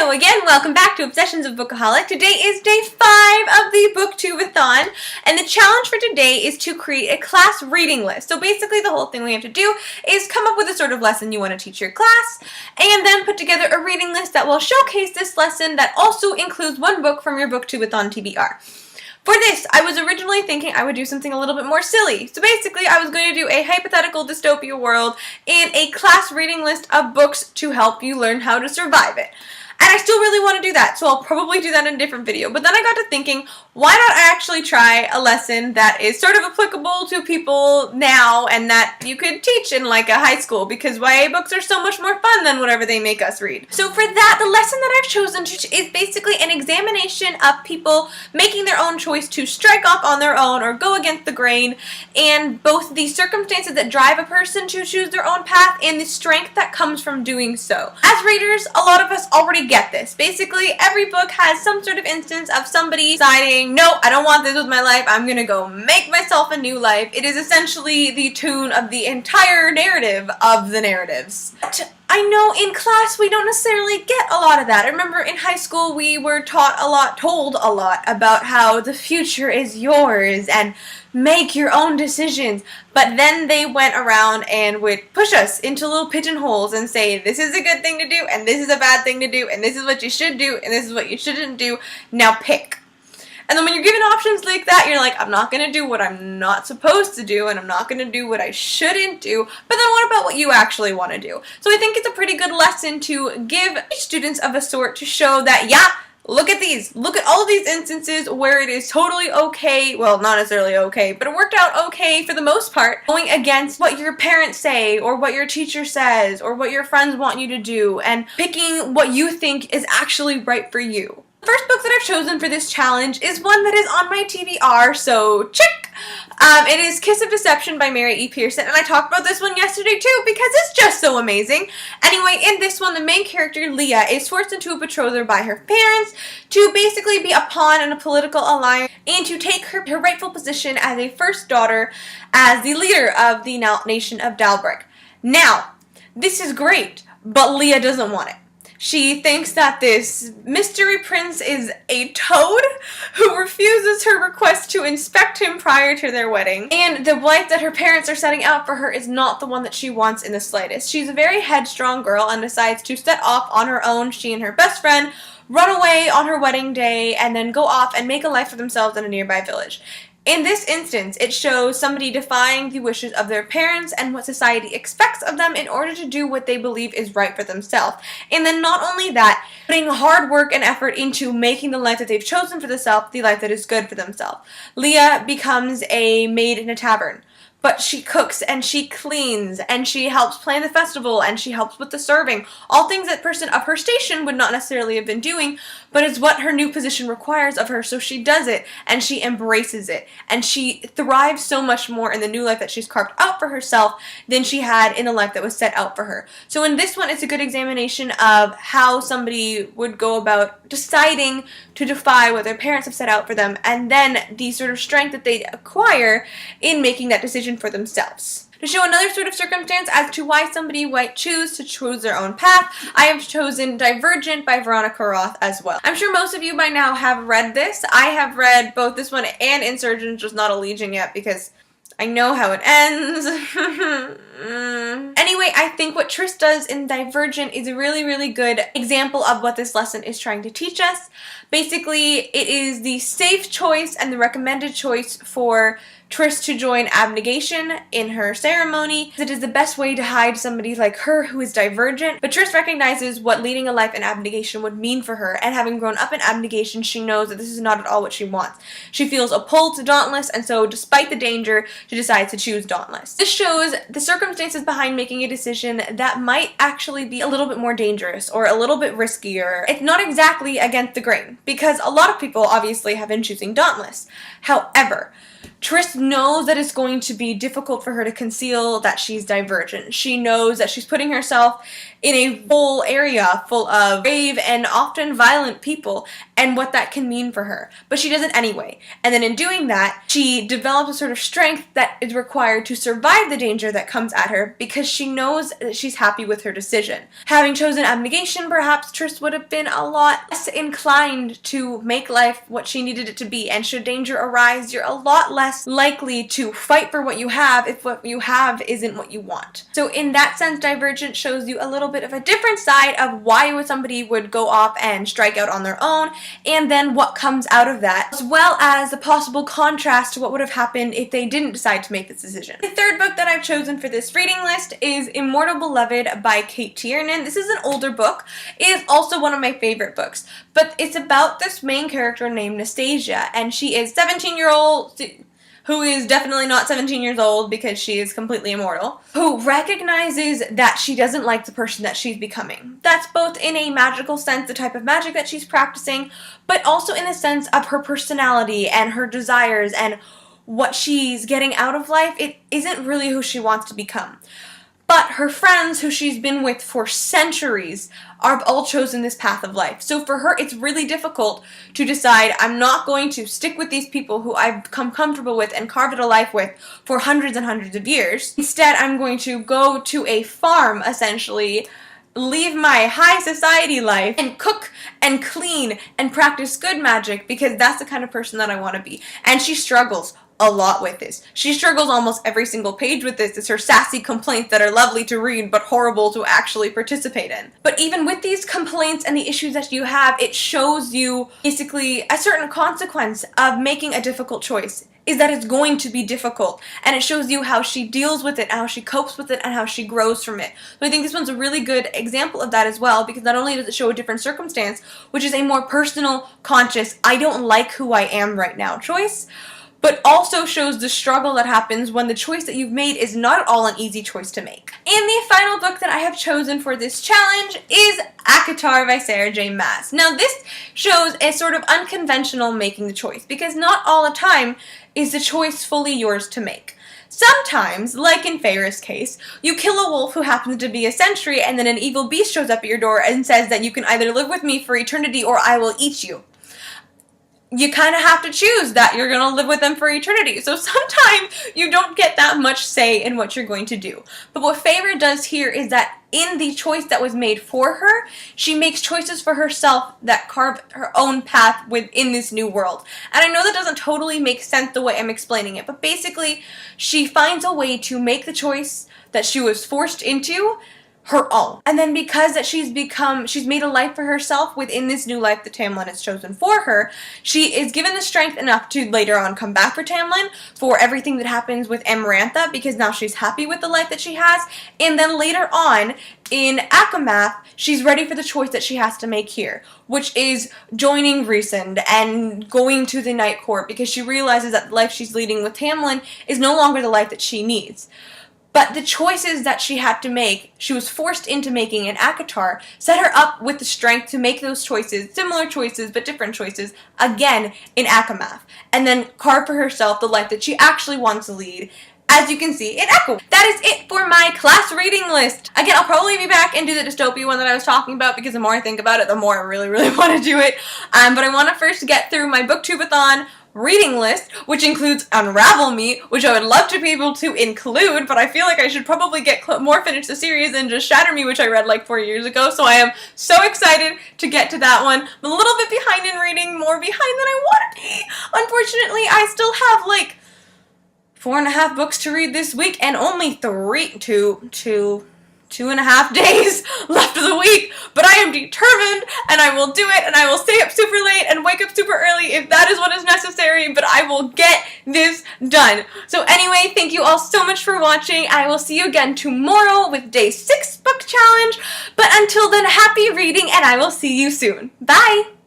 Hello again, welcome back to Obsessions of Bookaholic. Today is day 5 of the Booktubeathon, and the challenge for today is to create a class reading list. So basically the whole thing we have to do is come up with a sort of lesson you want to teach your class, and then put together a reading list that will showcase this lesson that also includes one book from your Booktubeathon TBR. For this, I was originally thinking I would do something a little bit more silly. So basically, I was going to do a hypothetical dystopia world and a class reading list of books to help you learn how to survive it. And I still really want to do that, so I'll probably do that in a different video. But then I got to thinking, why not actually try a lesson that is sort of applicable to people now and that you could teach in like a high school, because YA books are so much more fun than whatever they make us read. So for that, the lesson that I've chosen is basically an examination of people making their own choice to strike off on their own or go against the grain, and both the circumstances that drive a person to choose their own path and the strength that comes from doing so. As readers, a lot of us already get this. Basically, every book has some sort of instance of somebody deciding, no, I don't want this with my life, I'm gonna go make myself a new life. It is essentially the tune of the entire narrative of the narratives. But I know in class we don't necessarily get a lot of that. I remember in high school we were told a lot about how the future is yours and make your own decisions, but then they went around and would push us into little pigeonholes and say, this is a good thing to do, and this is a bad thing to do, and this is what you should do, and this is what you shouldn't do, now pick. And then when you're given options like that, you're like, I'm not going to do what I'm not supposed to do, and I'm not going to do what I shouldn't do, but then what about what you actually want to do? So I think it's a pretty good lesson to give students of a sort to show that, yeah, look at these. Look at all of these instances where it is totally okay, well, not necessarily okay, but it worked out okay for the most part, going against what your parents say, or what your teacher says, or what your friends want you to do, and picking what you think is actually right for you. The first book that I've chosen for this challenge is one that is on my TBR, so check! It is Kiss of Deception by Mary E. Pearson, and I talked about this one yesterday too because it's just so amazing. Anyway, in this one, the main character, Leah, is forced into a betrothal by her parents to basically be a pawn in a political alliance and to take her rightful position as a first daughter as the leader of the nation of Dalbrick. Now, this is great, but Leah doesn't want it. She thinks that this mystery prince is a toad who refuses her request to inspect him prior to their wedding, and the life that her parents are setting out for her is not the one that she wants in the slightest. She's a very headstrong girl and decides to set off on her own. She and her best friend run away on her wedding day and then go off and make a life for themselves in a nearby village. In this instance, it shows somebody defying the wishes of their parents and what society expects of them in order to do what they believe is right for themselves. And then not only that, putting hard work and effort into making the life that they've chosen for themselves the life that is good for themselves. Leah becomes a maid in a tavern, but she cooks and she cleans and she helps plan the festival and she helps with the serving. All things that person of her station would not necessarily have been doing, but it's what her new position requires of her, so she does it and she embraces it. And she thrives so much more in the new life that she's carved out for herself than she had in the life that was set out for her. So in this one, it's a good examination of how somebody would go about deciding to defy what their parents have set out for them, and then the sort of strength that they acquire in making that decision for themselves. To show another sort of circumstance as to why somebody might choose their own path, I have chosen Divergent by Veronica Roth as well. I'm sure most of you by now have read this. I have read both this one and Insurgent, just not Allegiant yet because I know how it ends. Anyway, I think what Tris does in Divergent is a really, really good example of what this lesson is trying to teach us. Basically, it is the safe choice and the recommended choice for Tris to join abnegation in her ceremony. It is the best way to hide somebody like her who is divergent, but Tris recognizes what leading a life in abnegation would mean for her, and having grown up in abnegation, she knows that this is not at all what she wants. She feels a pull to Dauntless, and so despite the danger, she decides to choose Dauntless. This shows the circumstances behind making a decision that might actually be a little bit more dangerous or a little bit riskier. It's not exactly against the grain, because a lot of people obviously have been choosing Dauntless. However, Tris knows that it's going to be difficult for her to conceal that she's divergent. She knows that she's putting herself in a whole area full of brave and often violent people and what that can mean for her. But she does it anyway. And then in doing that, she develops a sort of strength that is required to survive the danger that comes at her because she knows that she's happy with her decision. Having chosen abnegation, perhaps Tris would have been a lot less inclined to make life what she needed it to be. And should danger arise, you're a lot less likely to fight for what you have if what you have isn't what you want. So in that sense, Divergent shows you a little bit of a different side of why somebody would go off and strike out on their own, and then what comes out of that, as well as the possible contrast to what would have happened if they didn't decide to make this decision. The third book that I've chosen for this reading list is Immortal Beloved by Kate Tiernan. This is an older book. It is also one of my favorite books, but it's about this main character named Nastasia, and she is 17-year-old who is definitely not 17 years old because she is completely immortal, who recognizes that she doesn't like the person that she's becoming. That's both in a magical sense, the type of magic that she's practicing, but also in the sense of her personality and her desires and what she's getting out of life. It isn't really who she wants to become. But her friends, who she's been with for centuries, are all chosen this path of life. So for her, it's really difficult to decide, I'm not going to stick with these people who I've become comfortable with and carved a life with for hundreds and hundreds of years. Instead, I'm going to go to a farm, essentially, leave my high society life, and cook and clean and practice good magic because that's the kind of person that I want to be. And she struggles a lot with this. She struggles almost every single page with this. It's her sassy complaints that are lovely to read but horrible to actually participate in. But even with these complaints and the issues that you have, it shows you basically a certain consequence of making a difficult choice. Is that it's going to be difficult, and it shows you how she deals with it, how she copes with it, and how she grows from it. So I think this one's a really good example of that as well, because not only does it show a different circumstance, which is a more personal, conscious, I don't like who I am right now choice, but also shows the struggle that happens when the choice that you've made is not at all an easy choice to make. And the final book that I have chosen for this challenge is Qatar by Sarah J. Maas. Now this shows a sort of unconventional making the choice, because not all the time is the choice fully yours to make. Sometimes, like in Feyre's case, you kill a wolf who happens to be a sentry, and then an evil beast shows up at your door and says that you can either live with me for eternity or I will eat you. You kind of have to choose that you're going to live with them for eternity. So sometimes you don't get that much say in what you're going to do. But what Feyre does here is that in the choice that was made for her, she makes choices for herself that carve her own path within this new world. And I know that doesn't totally make sense the way I'm explaining it, but basically she finds a way to make the choice that she was forced into her own. And then because that she's made a life for herself within this new life that Tamlin has chosen for her, she is given the strength enough to later on come back for Tamlin for everything that happens with Amarantha, because now she's happy with the life that she has. And then later on in Akamath, she's ready for the choice that she has to make here, which is joining Rhysand and going to the Night Court, because she realizes that the life she's leading with Tamlin is no longer the life that she needs. But the choices that she had to make, she was forced into making in Qatar, set her up with the strength to make those choices, similar choices but different choices, again in Akamath, and then carve for herself the life that she actually wants to lead, as you can see in Echo. That is it for my class reading list. Again, I'll probably be back and do the dystopia one that I was talking about, because the more I think about it, the more I really want to do it. But I want to first get through my Booktubeathon reading list, which includes Unravel Me, which I would love to be able to include, but I feel like I should probably get more finish the series than just Shatter Me, which I read like 4 years ago, so I am so excited to get to that one. I'm a little bit behind in reading, more behind than I want to be. Unfortunately, I still have like 4.5 books to read this week, and only 2.5 days left of the week, but I am determined, and I will do it, and I will stay up super late and wake up super early if that is what is necessary, but I will get this done. So anyway, thank you all so much for watching. I will see you again tomorrow with day 6 book challenge, but until then, happy reading, and I will see you soon. Bye!